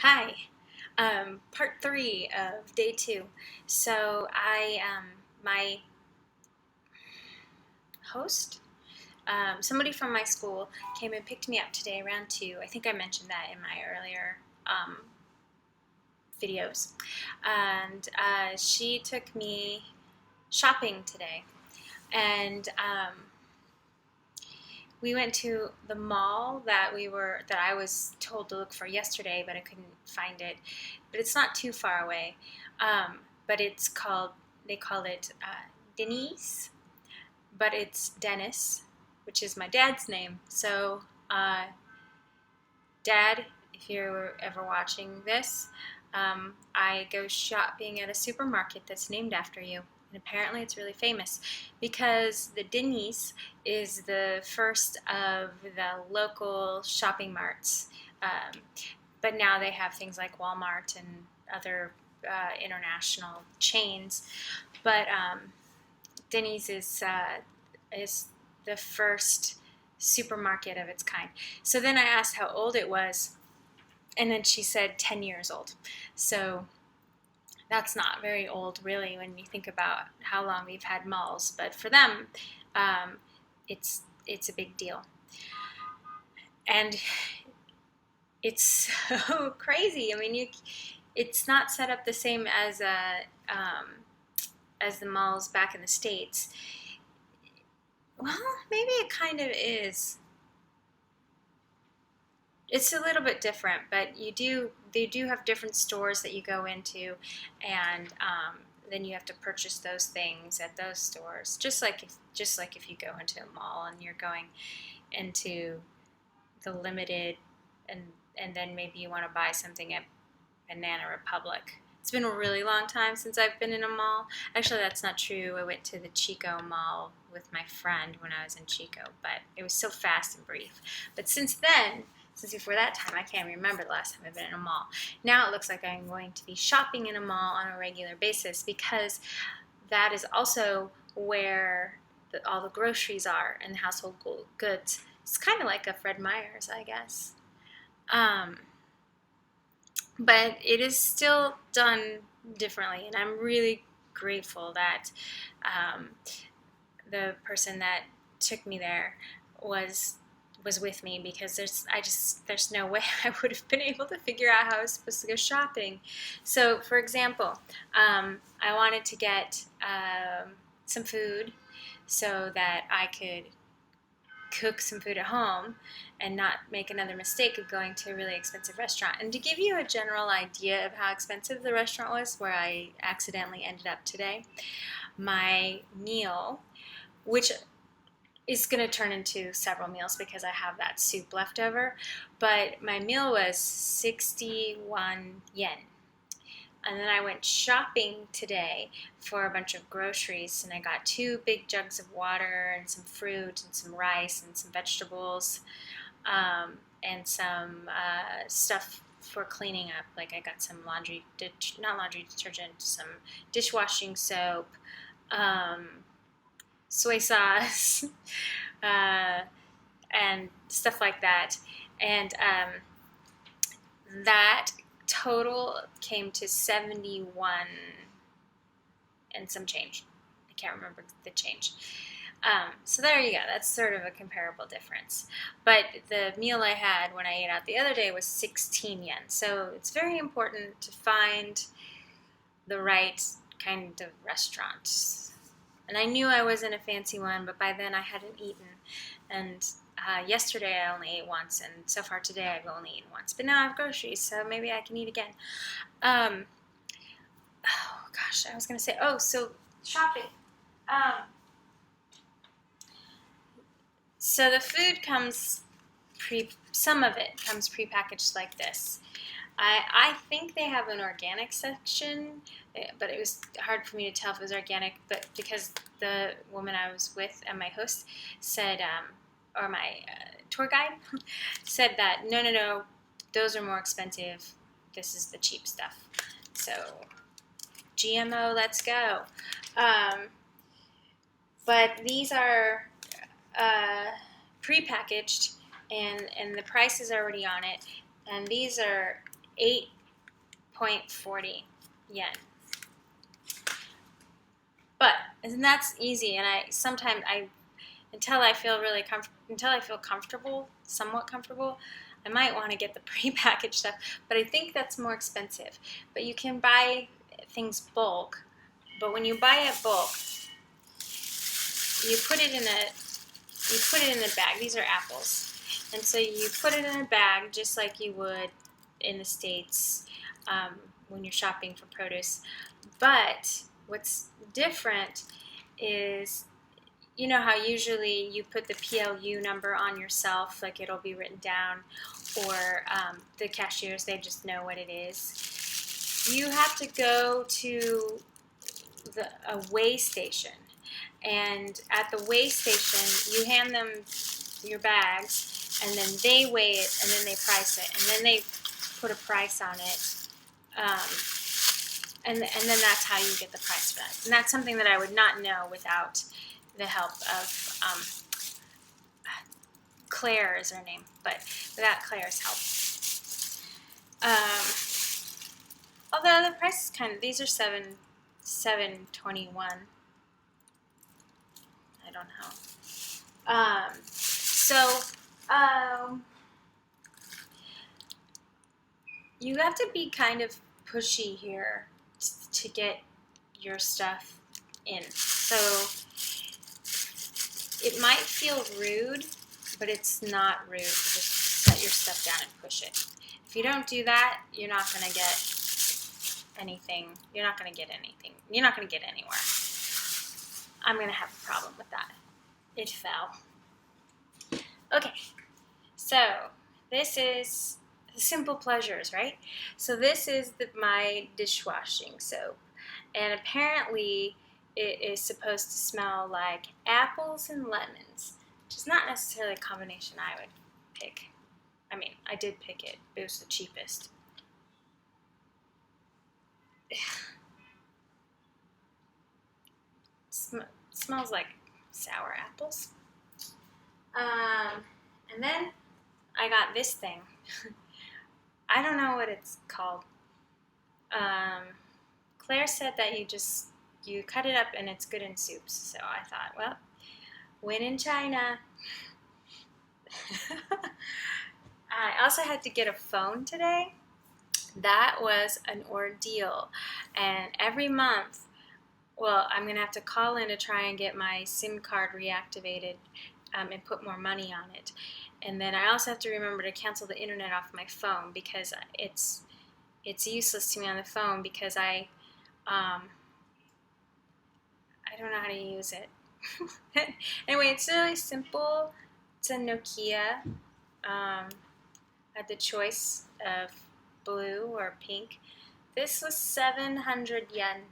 Hi, part three of day two. So my host, somebody from my school came and picked me up today around 2. I think I mentioned that in my earlier um, videos. And she took me shopping today. And we went to the mall that I was told to look for yesterday, but I couldn't find it. But it's not too far away. But they call it Denise, but it's Dennis, which is my dad's name. So, Dad, if you're ever watching this, I go shopping at a supermarket that's named after you. And apparently it's really famous because the Denny's is the first of the local shopping marts. But now they have things like Walmart and other international chains. But Denny's is the first supermarket of its kind. So then I asked how old it was, and then she said 10 years old. So that's not very old, really, when you think about how long we've had malls. But for them, it's a big deal, and it's so crazy. I mean, it's not set up the same as the malls back in the States. Well, maybe it kind of is. It's a little bit different, but they do have different stores that you go into, and then you have to purchase those things at those stores. Just like if you go into a mall and you're going into the limited, and then maybe you want to buy something at Banana Republic. It's been a really long time since I've been in a mall. Actually, that's not true. I went to the Chico Mall with my friend when I was in Chico, but it was so fast and brief. But since before that time, I can't remember the last time I've been in a mall. Now it looks like I'm going to be shopping in a mall on a regular basis because that is also where all the groceries are and household goods. It's kind of like a Fred Meyer's, I guess. But it is still done differently, and I'm really grateful that the person that took me there was with me, because there's no way I would have been able to figure out how I was supposed to go shopping. So, for example, I wanted to get some food so that I could cook some food at home and not make another mistake of going to a really expensive restaurant. And to give you a general idea of how expensive the restaurant was where I accidentally ended up today, my meal, which is going to turn into several meals because I have that soup left over, but my meal was 61 yen. And then I went shopping today for a bunch of groceries, and I got 2 big jugs of water and some fruit and some rice and some vegetables, and some stuff for cleaning up. Like I got some not laundry detergent, some dishwashing soap, soy sauce, and stuff like that. And that total came to 71 and some change. I can't remember the change. So there you go. That's sort of a comparable difference. But the meal I had when I ate out the other day was 16 yen. So it's very important to find the right kind of restaurant. And I knew I was in a fancy one, but by then I hadn't eaten. And yesterday I only ate once, and so far today I've only eaten once. But now I have groceries, so maybe I can eat again. Oh gosh, I was going to say, so shopping. So the food comes some of it comes prepackaged like this. I think they have an organic section, but it was hard for me to tell if it was organic, but because the woman I was with and my host said, or my tour guide said that, no, those are more expensive. This is the cheap stuff. So, GMO, let's go. But these are prepackaged, and the price is already on it. And these are 8.40 yen. But, and that's easy, and sometimes until I feel comfortable, somewhat comfortable, I might want to get the prepackaged stuff, but I think that's more expensive. But you can buy things bulk, but when you buy it bulk, you put it in a bag. These are apples, and so you put it in a bag just like you would in the States when you're shopping for produce. But what's different is, you know how usually you put the PLU number on yourself, like it'll be written down, or the cashiers, they just know what it is. You have to go to a weigh station, and at the weigh station, you hand them your bags, and then they weigh it, and then they price it, and then they put a price on it. And then that's how you get the price for that. And that's something that I would not know without the help of Claire is her name, but without Claire's help. Although the price is these are $7.21. I don't know. You have to be kind of pushy here to get your stuff in. So it might feel rude, but it's not rude to just set your stuff down and push it. If you don't do that, you're not going to get anything. You're not going to get anything. You're not going to get anywhere. I'm going to have a problem with that. It fell. Okay, so this is Simple Pleasures, right? So this is my dishwashing soap, and apparently it is supposed to smell like apples and lemons, which is not necessarily a combination I would pick. I mean, I did pick it, but it was the cheapest. Smells like sour apples. And then I got this thing. I don't know what it's called. Claire said that you cut it up and it's good in soups. So I thought, well, when in China. I also had to get a phone today. That was an ordeal. And every month, well, I'm going to have to call in to try and get my SIM card reactivated and put more money on it. And then I also have to remember to cancel the internet off my phone because it's useless to me on the phone because I don't know how to use it. Anyway, it's really simple. It's a Nokia. I had the choice of blue or pink. This was 700 yen,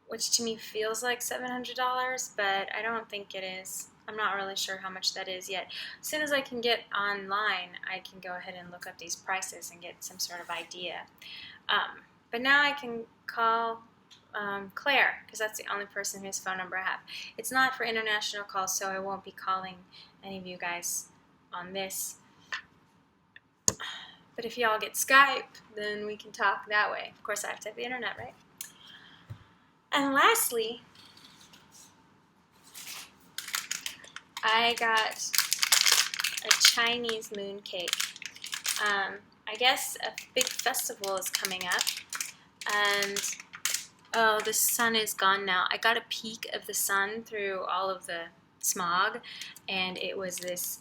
which to me feels like $700, but I don't think it is. I'm not really sure how much that is yet. As soon as I can get online, I can go ahead and look up these prices and get some sort of idea. But now I can call Claire, because that's the only person whose phone number I have. It's not for international calls, so I won't be calling any of you guys on this. But if y'all get Skype, then we can talk that way. Of course, I have to have the internet, right? And lastly, I got a Chinese moon cake. I guess a big festival is coming up, and oh, the sun is gone now. I got a peek of the sun through all of the smog, and it was this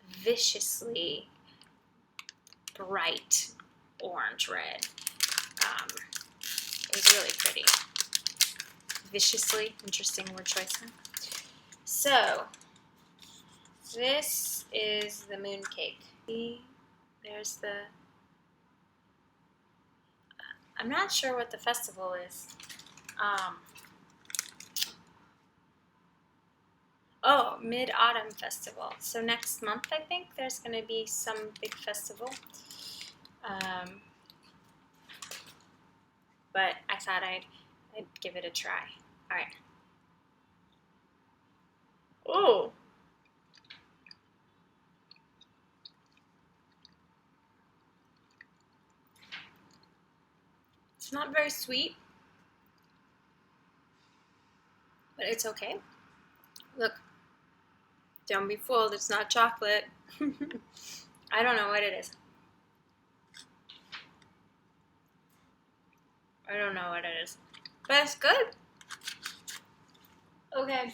viciously bright orange red. It was really pretty. Viciously, interesting word choice. Huh? So, this is the moon cake. There's the... I'm not sure what the festival is. Oh, Mid-Autumn Festival. So next month, I think, there's going to be some big festival. But I thought I'd give it a try. All right. Oh. It's not very sweet, but it's okay. Look, don't be fooled. It's not chocolate. I don't know what it is. I don't know what it is, but it's good. Okay,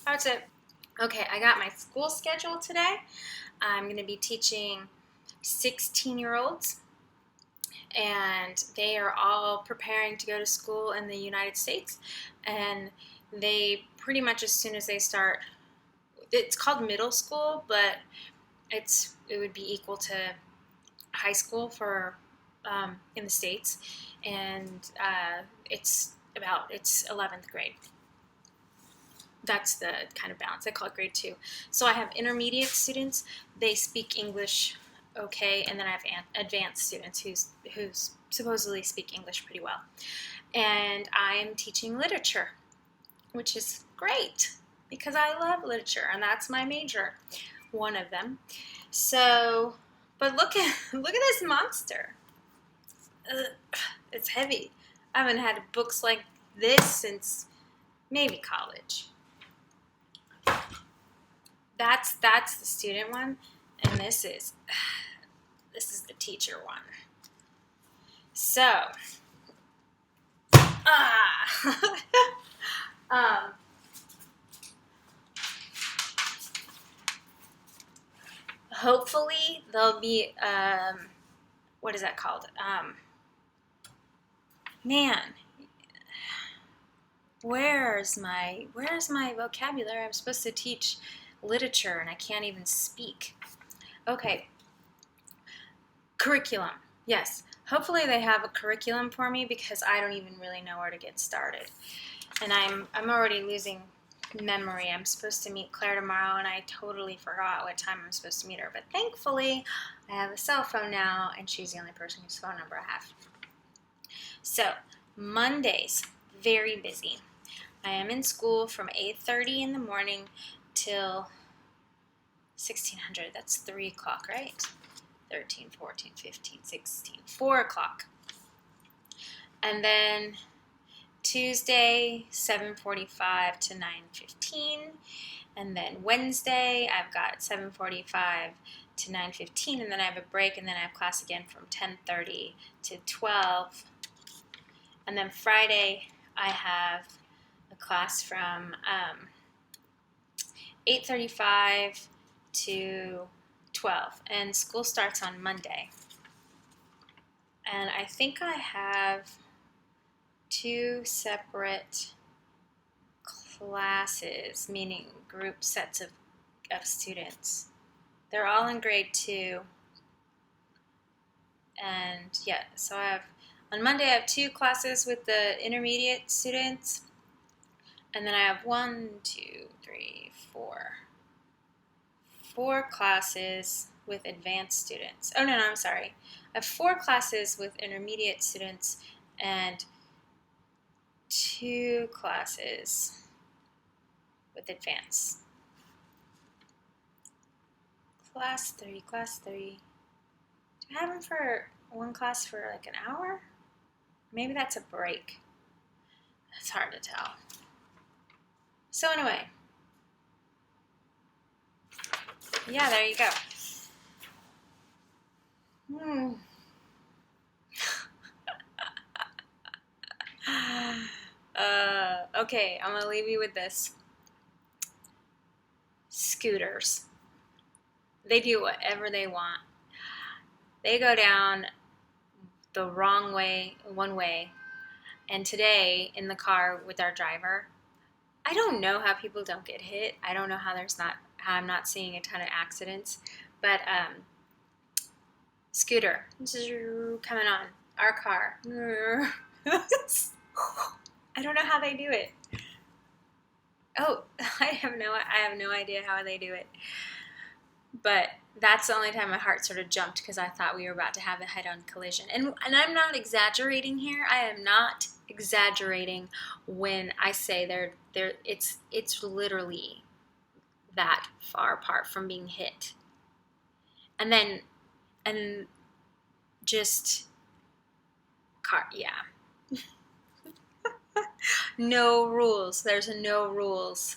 that's it. Okay, I got my school schedule today. I'm going to be teaching 16-year-olds, and they are all preparing to go to school in the United States, and they pretty much as soon as they start, it's called middle school, but it would be equal to high school for in the States, and it's 11th grade. That's the kind of balance. I call it grade 2. So I have intermediate students. They speak English okay, and then I have advanced students who supposedly speak English pretty well. And I am teaching literature, which is great because I love literature, and that's my major, one of them. So, but look at this monster. It's heavy. I haven't had books like this since maybe college. That's the student one, and this is the teacher one. So, hopefully there'll be what is that called? Man, where's my vocabulary? I'm supposed to teach literature and I can't even speak. Okay. Curriculum. Yes. Hopefully they have a curriculum for me because I don't even really know where to get started. And I'm already losing memory. I'm supposed to meet Claire tomorrow and I totally forgot what time I'm supposed to meet her. But thankfully I have a cell phone now and she's the only person whose phone number I have. So, Mondays, very busy. I am in school from 8:30 in the morning till 1600. That's 3 o'clock, right? 13, 14, 15, 16, 4 o'clock. And then Tuesday, 7:45 to 9:15. And then Wednesday, I've got 7:45 to 9:15. And then I have a break, and then I have class again from 10:30 to 12. And then Friday, I have a class from 8:35 to 12. And school starts on Monday. And I think I have 2 separate classes, meaning group sets of students. They're all in grade 2. And yeah, so on Monday I have 2 classes with the intermediate students. And then I have 4 classes with advanced students. Oh, no, I'm sorry. I have 4 classes with intermediate students and 2 classes with advanced. Class 3. Do I have them for one class for like an hour? Maybe that's a break. It's hard to tell. So anyway, yeah, there you go. Okay, I'm gonna leave you with this. Scooters. They do whatever they want. They go down the wrong way, one way. And today, in the car with our driver, I don't know how people don't get hit. I don't know how I'm not seeing a ton of accidents. But scooter coming on our car. I don't know how they do it. Oh, I have no idea how they do it. But that's the only time my heart sort of jumped because I thought we were about to have a head-on collision. And I'm not exaggerating here. I am not exaggerating when I say it's literally that far apart from being hit. And just Yeah. No rules. There's no rules.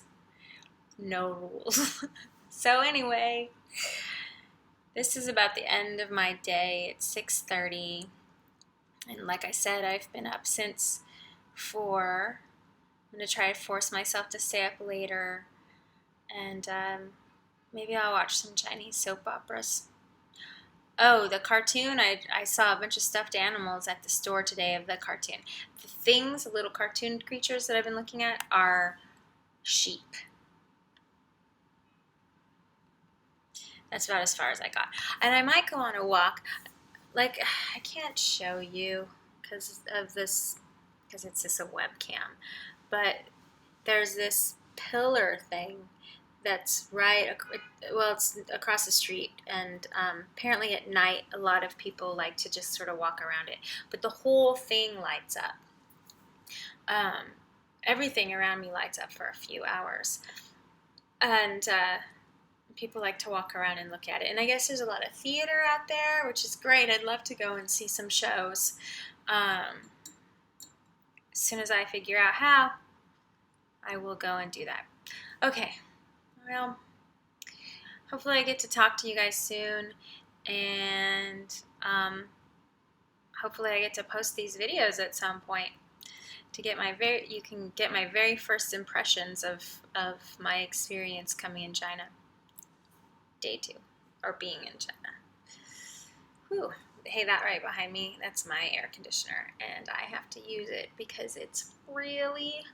No rules. So anyway, this is about the end of my day. It's 6:30. And like I said, I've been up since 4. I'm going to try to force myself to stay up later. And maybe I'll watch some Chinese soap operas. Oh, the cartoon. I saw a bunch of stuffed animals at the store today of the cartoon. The things, the little cartoon creatures that I've been looking at are sheep. That's about as far as I got. And I might go on a walk. Like, I can't show you because of this, because it's just a webcam. But there's this pillar thing that's it's across the street, and apparently at night a lot of people like to just sort of walk around it, but the whole thing lights up. Everything around me lights up for a few hours, and people like to walk around and look at it. And I guess there's a lot of theater out there, which is great. I'd love to go and see some shows. As soon as I figure out how, I will go and do that. Okay, well, hopefully I get to talk to you guys soon, and hopefully I get to post these videos at some point to get you can get my very first impressions of my experience coming in China. Day 2, or being in China. Whew. Hey, that right behind me, that's my air conditioner, and I have to use it because it's really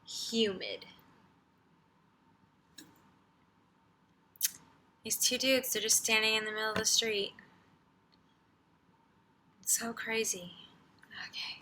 humid. These 2 dudes, they're just standing in the middle of the street. It's so crazy. Okay.